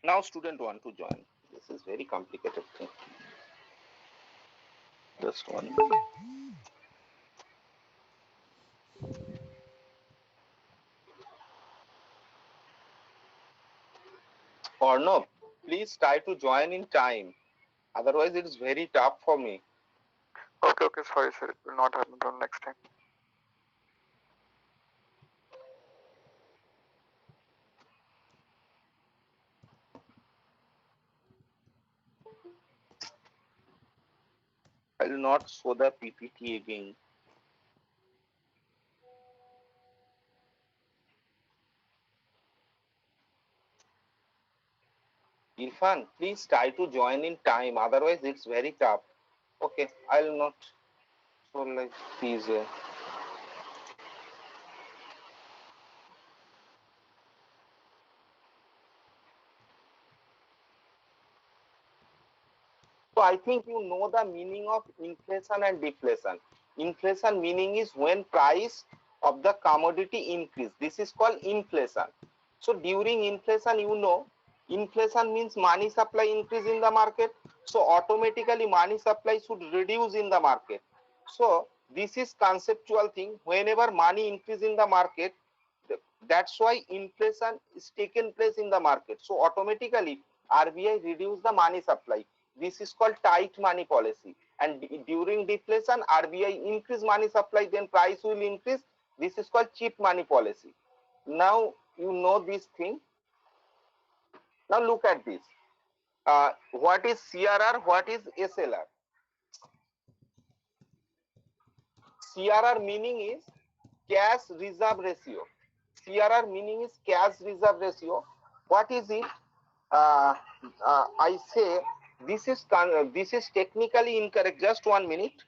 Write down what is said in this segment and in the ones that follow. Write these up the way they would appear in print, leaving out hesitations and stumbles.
Now student want to join. This is very complicated thing. Just one. Arnab, please try to join in time. Otherwise, it is very tough for me. Okay, okay, sorry, sir. It will not happen from next time. I will not show the PPT again. Irfan, please try to join in time. Otherwise, it's very tough. Okay, I will not. So like, please. So I think you know the meaning of inflation and deflation. Inflation meaning is when price of the commodity increase. This is called inflation. So during inflation, you know, inflation means money supply increase in the market. So automatically money supply should reduce in the market. So this is conceptual thing. Whenever money increase in the market, that's why inflation is taken place in the market. So automatically RBI reduce the money supply. This is called tight money policy. And during deflation, RBI increase money supply, then price will increase. This is called cheap money policy. Now you know this thing. Now look at this. What is CRR? What is SLR? CRR meaning is cash reserve ratio. CRR meaning is cash reserve ratio. What is it? I say this is technically incorrect. Just 1 minute.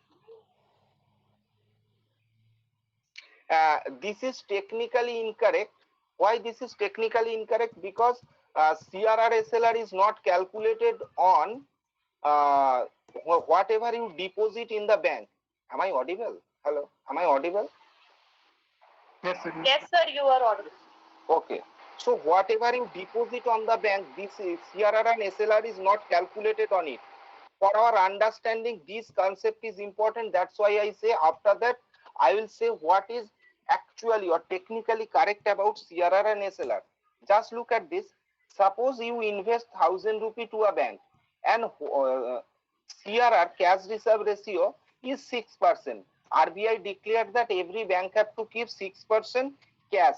This is technically incorrect. Why this is technically incorrect? Because CRR SLR is not calculated on uh, whatever you deposit in the bank. Am I audible? Hello, am I audible? Yes, sir. Yes, sir, you are audible. Okay. So whatever you deposit on the bank, this is CRR and SLR is not calculated on it. For our understanding, this concept is important. That's why I say after that, I will say what is actually or technically correct about CRR and SLR. Just look at this. Suppose you invest 1000 rupee to a bank and CRR cash reserve ratio is 6%. RBI declared that every bank have to keep 6% cash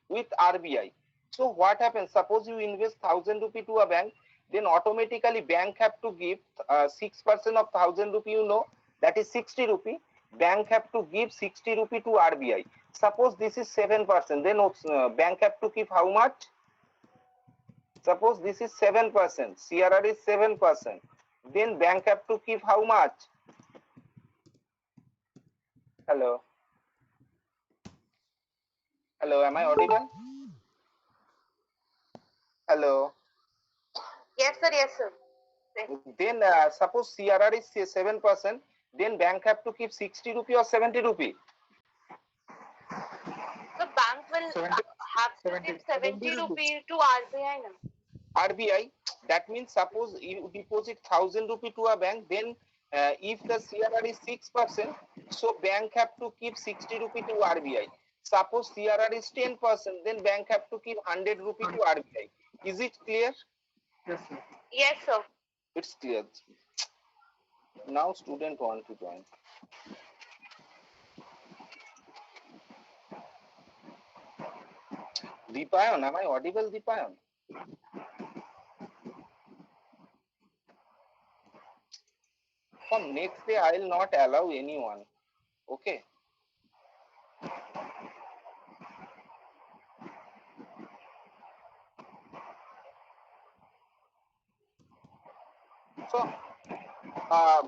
with RBI. So what happens? Suppose you invest 1000 rupee to a bank, then automatically bank have to give 6% of 1000 rupee, you know, that is 60 rupee. Bank have to give 60 rupee to RBI. Suppose this is 7%, then bank have to keep how much? Suppose this is 7%, CRR is 7%, then bank have to keep how much? Hello? Hello, am I audible? Hello? Yes, sir, yes, sir. Then suppose CRR is 7%, then bank have to keep 60 rupee or 70 rupee. The bank will 70, have to 70, give 70 rupee to RBI now. RBI, that means suppose you deposit 1000 rupee to a bank, then if the CRR is 6%, so bank have to keep 60 rupee to RBI. Suppose CRR is 10%, then bank have to keep 100 rupee to RBI. Is it clear? Yes, sir. Yes, sir. It's clear. Now student want to join. Deepayan, am I audible, Deepayan? From next day, I will not allow anyone. Okay. So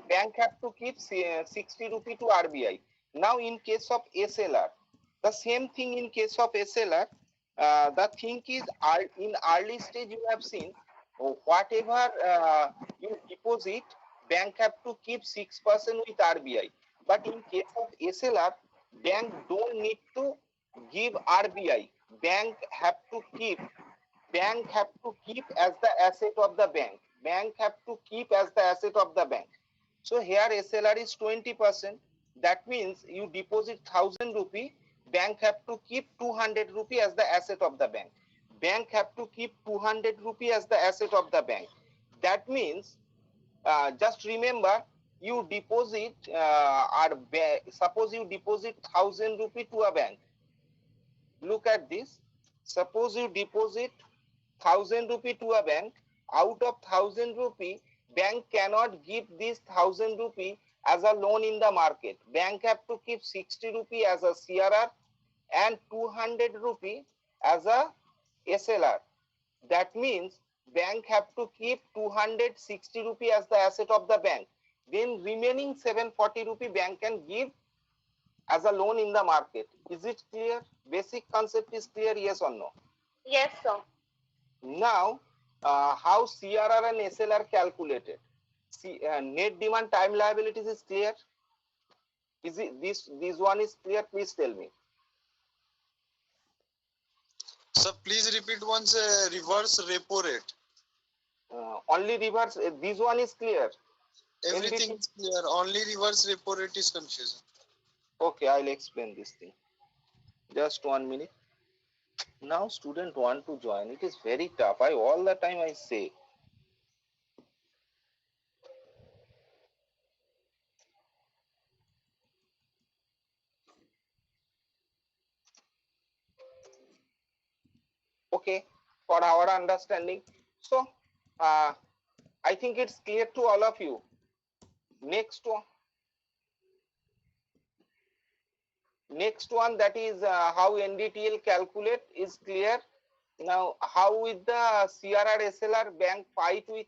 bank have to keep 60 rupee to RBI. Now in case of SLR, the same thing in case of SLR. The thing is in early stage you have seen whatever you deposit, bank have to keep 6% with RBI. But in case of SLR, bank don't need to give RBI. Bank have to keep bank have to keep as the asset of the bank. Bank have to keep as the asset of the bank. So here SLR is 20%. That means you deposit 1000 rupee, bank have to keep 200 rupee as the asset of the bank. Bank have to keep 200 rupee as the asset of the bank. That means just remember, you deposit suppose you deposit 1000 rupee to a bank. Look at this. Suppose you deposit 1000 rupee to a bank. Out of 1000 rupee, bank cannot give this 1000 rupee as a loan in the market. Bank have to keep 60 rupee as a CRR and 200 rupee as a SLR. That means bank have to keep 260 rupee as the asset of the bank. Then remaining 740 rupee bank can give as a loan in the market. Is it clear? Basic concept is clear, yes or no? Yes, sir. Now, how CRR and SLR calculated? Net demand time liabilities is clear. Is it this one is clear? Please tell me. Sir, please repeat once. Reverse repo rate. Only reverse. This one is clear. Everything NBT is clear. Only reverse repo rate is confusing. Okay, I'll explain this thing. Just 1 minute. Now student want to join. It is very tough. I all the time I say. Okay, for our understanding. So, I think it's clear to all of you. Next one, that is how NDTL calculate is clear. Now, how with the CRR SLR bank fight with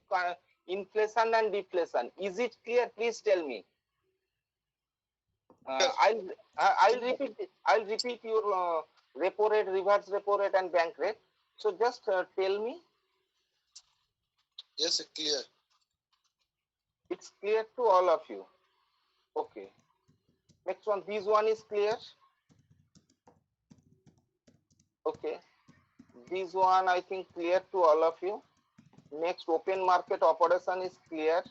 inflation and deflation? Is it clear? Please tell me. I'll repeat it. I'll repeat your repo rate, reverse repo rate, and bank rate. So just tell me. Yes, sir, clear. It's clear to all of you. Okay. Next one. This one is clear. Okay. This one I think clear to all of you. Next, open market operation is clear.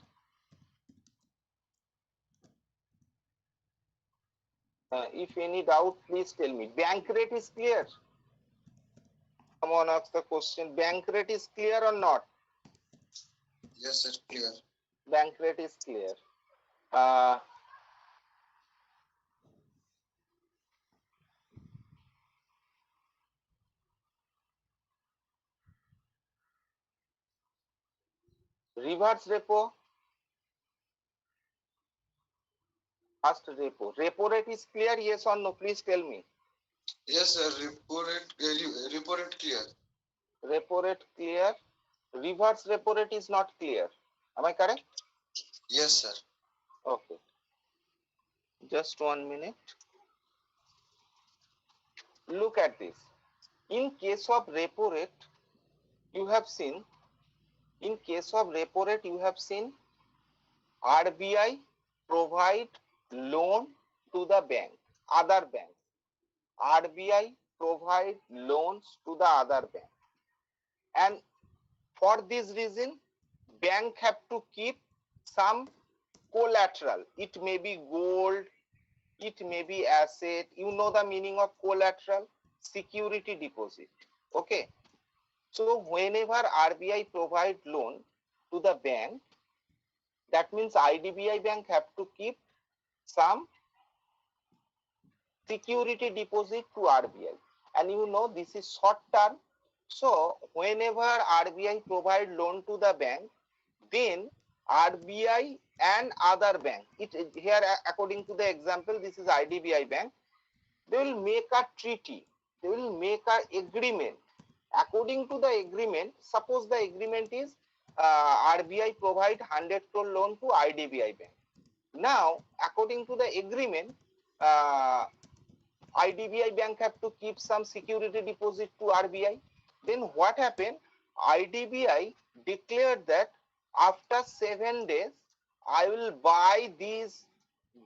If any doubt, please tell me. Bank rate is clear. Someone asked the question. Bank rate is clear or not? Yes, sir, clear. Bank rate is clear. Reverse repo. First repo. Repo rate is clear, yes or no? Please tell me. Yes, sir, repo rate clear. Repo rate clear. Reverse repo rate is not clear. Am I correct? Yes, sir. Okay. Just 1 minute. Look at this. In case of repo rate, you have seen. In case of repo rate, you have seen RBI provide loan to the bank, other bank. RBI provide loans to the other bank. And for this reason, bank have to keep some collateral. It may be gold, it may be asset. You know the meaning of collateral? Security deposit. Okay. So whenever RBI provide loan to the bank, that means IDBI bank have to keep some security deposit to RBI. And you know this is short term. So whenever RBI provide loan to the bank, then RBI and other bank, here according to the example, this is IDBI bank, they will make a treaty, they will make a agreement. According to the agreement, suppose the agreement is RBI provide 100 crore loan to IDBI bank. Now, according to the agreement, IDBI bank have to keep some security deposit to RBI. Then what happened? IDBI declared that after 7 days, I will buy these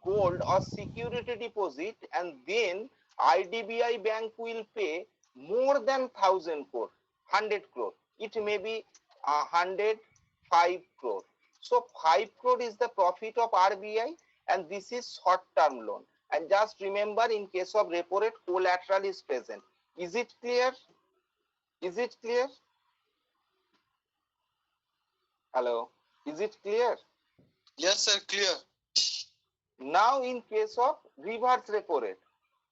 gold or security deposit, and then IDBI bank will pay more than 1000 crore. 100 crore. It may be 105 crore. So 5 crore is the profit of RBI, and this is short-term loan. And just remember, in case of repo rate, collateral is present. Is it clear? Is it clear? Hello? Is it clear? Yes, sir. Clear. Now in case of reverse repo rate,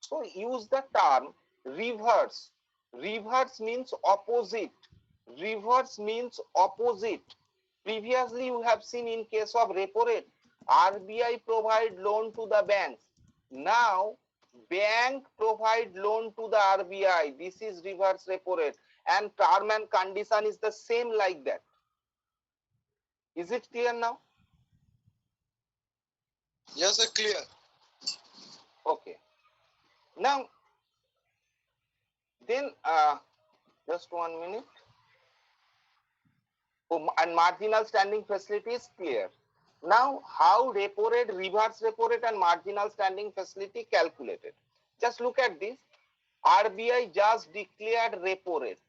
so use the term reverse. Reverse means opposite. Reverse means opposite. Previously you have seen in case of repo rate, RBI provide loan to the banks. Now bank provide loan to the RBI. This is reverse repo rate, and term and condition is the same like that. Is it clear now? Yes, sir. Clear. Okay. Now then just 1 minute. And marginal standing facility is clear. Now, how repo rate, reverse repo rate, and marginal standing facility calculated? Just look at this. RBI just declared repo rate.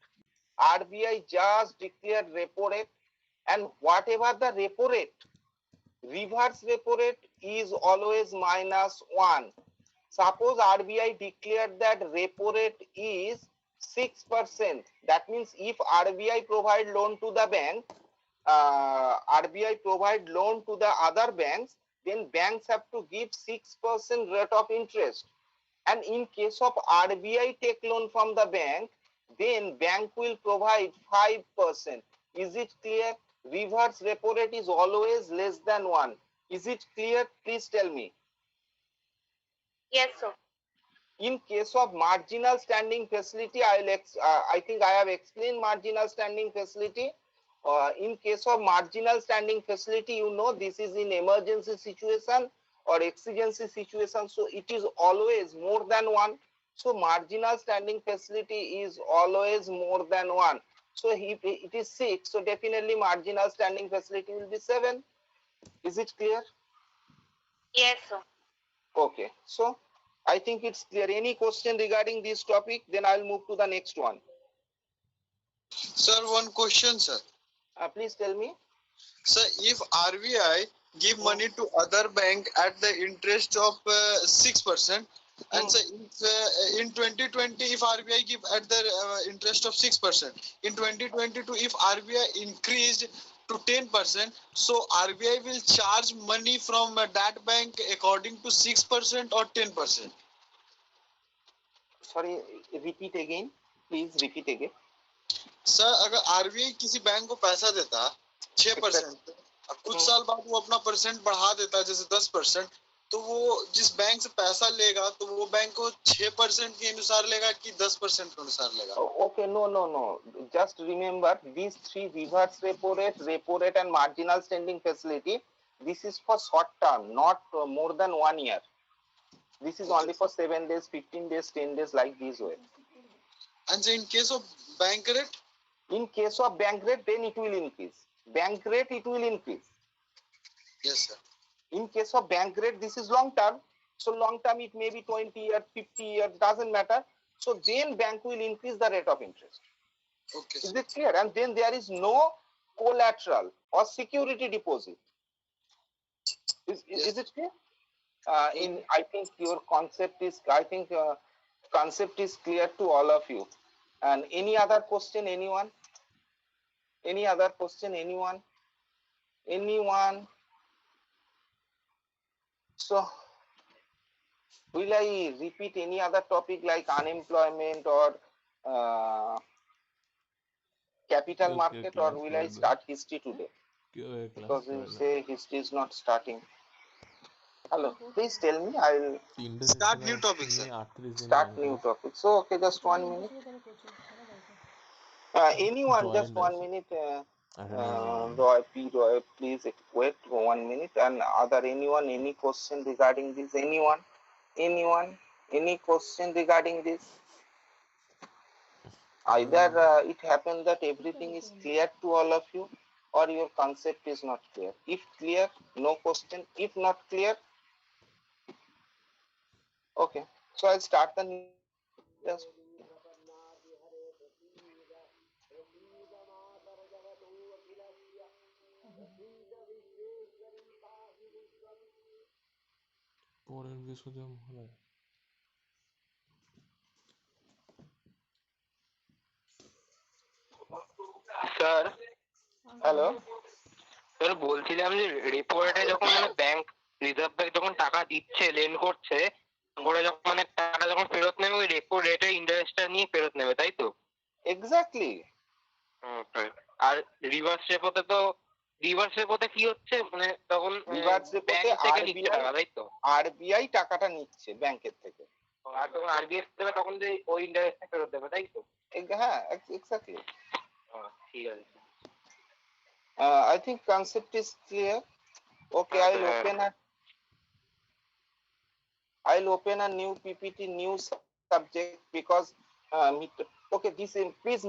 RBI just declared repo rate, and whatever the repo rate, reverse repo rate is always -1. Suppose RBI declared that repo rate is 6%. That means if RBI provide loan to the bank, RBI provide loan to the other banks, then banks have to give 6% rate of interest. And in case of RBI take loan from the bank, then bank will provide 5%. Is it clear? Reverse repo rate is always less than 1. Is it clear? Please tell me. Yes, sir. In case of marginal standing facility, I think I have explained marginal standing facility. In case of marginal standing facility, you know, this is in emergency situation or exigency situation, so it is always more than 1. So marginal standing facility is always more than 1. So if it is 6, so definitely marginal standing facility will be 7. Is it clear? Yes, sir. Okay, so I think it's clear. Any question regarding this topic? Then I'll move to the next one. Sir, one question, sir. Please tell me. Sir, if RBI give money to other bank at the interest of 6%, and sir, if, in 2020, if RBI give at the interest of 6%, in 2022, if RBI increased to 10%, so RBI will charge money from that bank according to 6% or 10%. Sorry, repeat again. Please repeat again. Sir अगर RBI किसी bank को पैसा देता 6%, कुछ साल बाद वो अपना परसेंट बढ़ा देता जैसे 10%, तो वो जिस बैंक से पैसा लेगा तो वो बैंक को 6% के अनुसार लेगा कि 10% के अनुसार लेगा? Okay, no. Just remember these three: reverse repo rate, and marginal standing facility. This is for short term, not more than 1 year. This is only for 7 days, 15 days, 10 days, like this way. And so in case of bank rate? In case of bank rate, then it will increase. Bank rate, it will increase. Yes, sir. In case of bank rate, this is long term. So long term, it may be 20 years, 50 years, doesn't matter. So then bank will increase the rate of interest. Okay. Is it clear? And then there is no collateral or security deposit. Is it clear? I think your concept is, concept is clear to all of you. And any other question, anyone? Any other question, anyone? Anyone? So, will I repeat any other topic like unemployment or capital market, or will I start history today? Because you say history is not starting. Hello, please tell me. I'll start new topic, sir. Start new topic. So, okay, just 1 minute. Anyone, just 1 minute. Roy, please wait for 1 minute. And are there anyone, any question regarding this? Anyone? Any question regarding this? Either it happened that everything is clear to all of you, or your concept is not clear. If clear, no question. If not clear, okay. So I'll start the just পরের বিষয়ে মনে sir hello, sir বলছিলাম যে repo রেটে যখন মানে bank reserve bank যখন টাকা দিচ্ছে লেন করছে করে যখন মানে টাকাটা যখন ফেরত নেবে ওই রেপো রেটে ইন্টারেস্টটা নিয়ে ফেরত নেবে তাই তো? এক্স্যাক্টলি। আর রিভার্স রেপোতে কি হচ্ছে মানে তখন রিভার্স রেপোতে ব্যাংক থেকে নিচ্ছে টাকা তাই তো? আরবিআই টাকাটা নিচ্ছে ব্যাংকের থেকে। আর যখন আরবিএফ দেবে তখন যে ওই ইন্টারেস্টটা ফেরত দেবে তাই তো? হ্যাঁ, এক্স্যাক্টলি। ঠিক আছে। I think concept is clear. Okay, I'll open a new PPT, new subject because okay, this please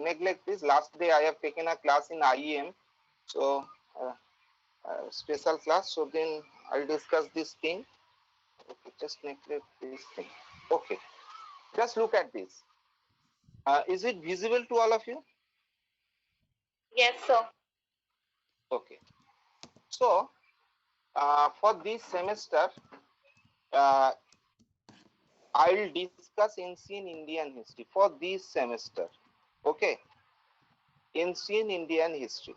neglect this. Last day I have taken a class in IEM, so special class. So then I'll discuss this thing. Okay, just neglect this thing. Okay, just look at this. Is it visible to all of you? Yes, sir. Okay. So for this semester, I'll discuss ancient Indian history for this semester. Okay, ancient Indian history,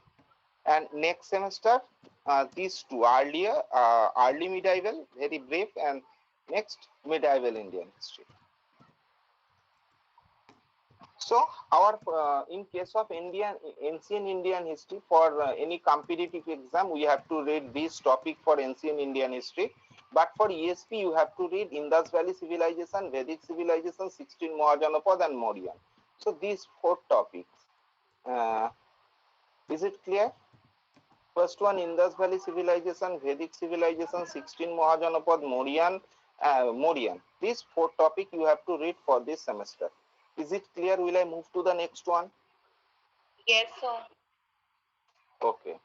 and next semester these two early medieval, very brief, and next medieval Indian history. So our in case of ancient Indian history, for any competitive exam we have to read this topic for ancient Indian history. But for ESP you have to read Indus Valley Civilization, Vedic Civilization, 16 Mahajanapad and Mauryan. So these 4 topics. Is it clear? First one, Indus Valley Civilization, Vedic Civilization, 16 Mahajanapad, Mauryan. These 4 topics you have to read for this semester. Is it clear? Will I move to the next one? Yes, sir. Okay.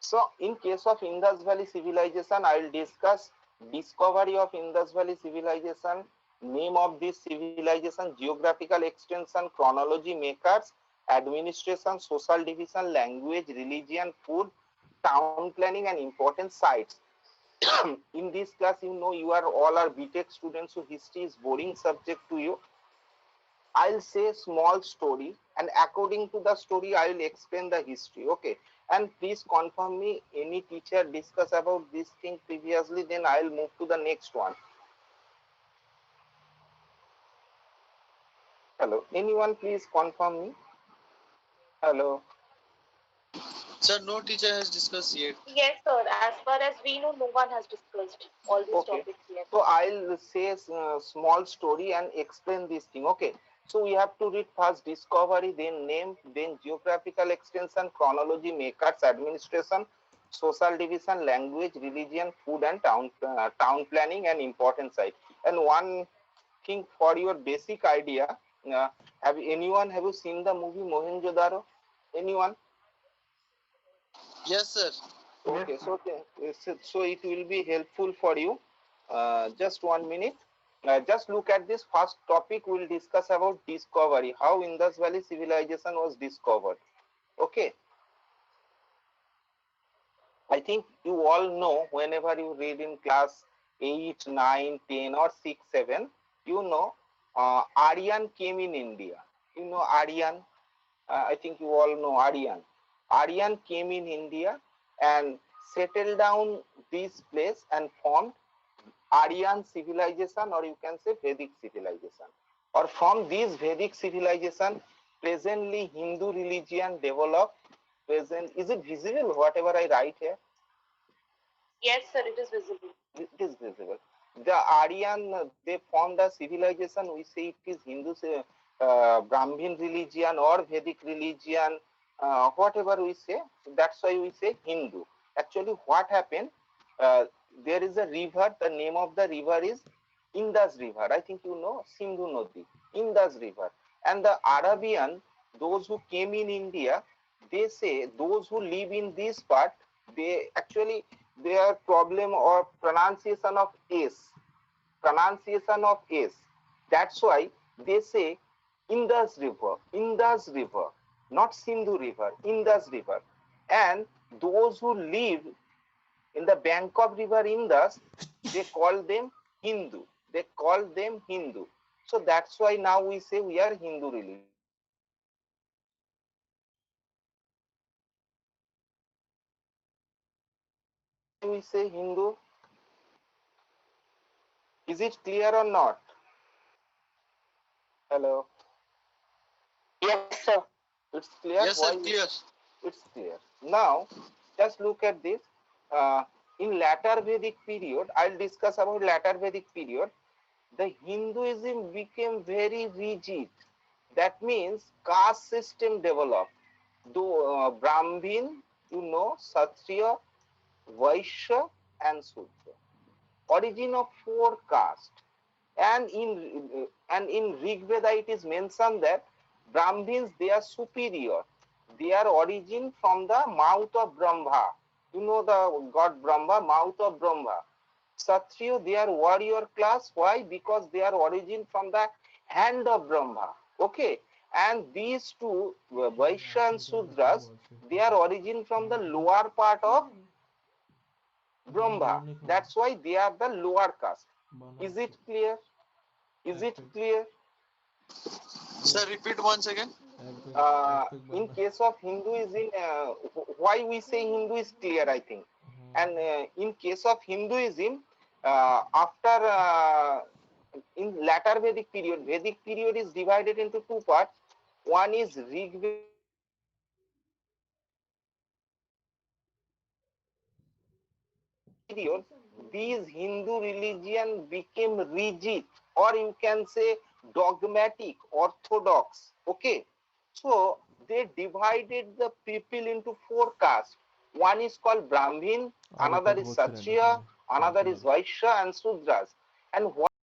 So in case of Indus Valley Civilization, I will discuss discovery of Indus Valley Civilization, name of this civilization, geographical extension, chronology makers, administration, social division, language, religion, food, town planning and important sites. In this class, you know, you are all are BTech students, so history is boring subject to you. I'll say small story, and according to the story I will explain the history. Okay, and please confirm me, any teacher discuss about this thing previously, then I'll move to the next one. Hello, anyone please confirm me? Hello. Sir, no teacher has discussed yet. Yes, sir. As far as we know, no one has discussed all these Okay. topics yet. So I'll say small story and explain this thing. Okay, so we have to read first discovery, then name, then geographical extension, chronology makers, administration, social division, language, religion, food and town planning and important site. And one thing for your basic idea, have you seen the movie Mohenjo-daro? Anyone? Yes, sir. Okay, so it will be helpful for you. Just 1 minute. Just look at this first topic. We'll discuss about discovery, how Indus Valley Civilization was discovered. Okay. I think you all know, whenever you read in class 8, 9, 10 or 6, 7, you know Aryan came in India. You know Aryan. I think you all know Aryan. Aryan came in India and settled down this place and formed Aryan civilization, or you can say Vedic civilization. Or from this Vedic civilization, presently Hindu religion developed. Is it visible whatever I write here? Yes, sir. It is visible. It is visible. The Aryan, they formed a civilization. We say it is Hindu, Brahmin religion or Vedic religion, whatever we say. That's why we say Hindu. Actually, what happened? There is a river. The name of the river is Indus River. I think you know Sindhu Nodi, Indus River. And the Arabian, those who came in India, they say those who live in this part, they actually their problem or pronunciation of S. That's why they say Indus River, not Sindhu River, Indus River. And those who live In the bank of river Indus, they call them Hindu. They call them Hindu. So that's why now we say we are Hindu religion. We say Hindu. Is it clear or not? Hello. Yes, sir. It's clear. Yes, sir. Why? Clear. It's clear. Now, just look at this. In latter Vedic period, I'll discuss about latter Vedic period. The Hinduism became very rigid. That means caste system developed. Though Brahmin, Kshatriya, Vaishya, and Shudra. Origin of four castes. And in Rig Veda it is mentioned that Brahmins, they are superior. They are origin from the mouth of Brahma. You know the god Brahma, mouth of Brahma. Kshatriya, they are warrior class. Why? Because they are origin from the hand of Brahma. Okay. And these two, Vaishya and Sudras, they are origin from the lower part of Brahma. That's why they are the lower caste. Is it clear? Is it clear? Sir, repeat once again. In case of Hinduism, why we say Hindu is clear, I think. And in case of Hinduism, after in latter Vedic period is divided into two parts. One is Rig period. These Hindu religion became rigid, or you can say dogmatic, orthodox. Okay, so they divided the people into four castes. One is called Brahmin, another is Kshatriya, another is Vaishya, and Sudras. And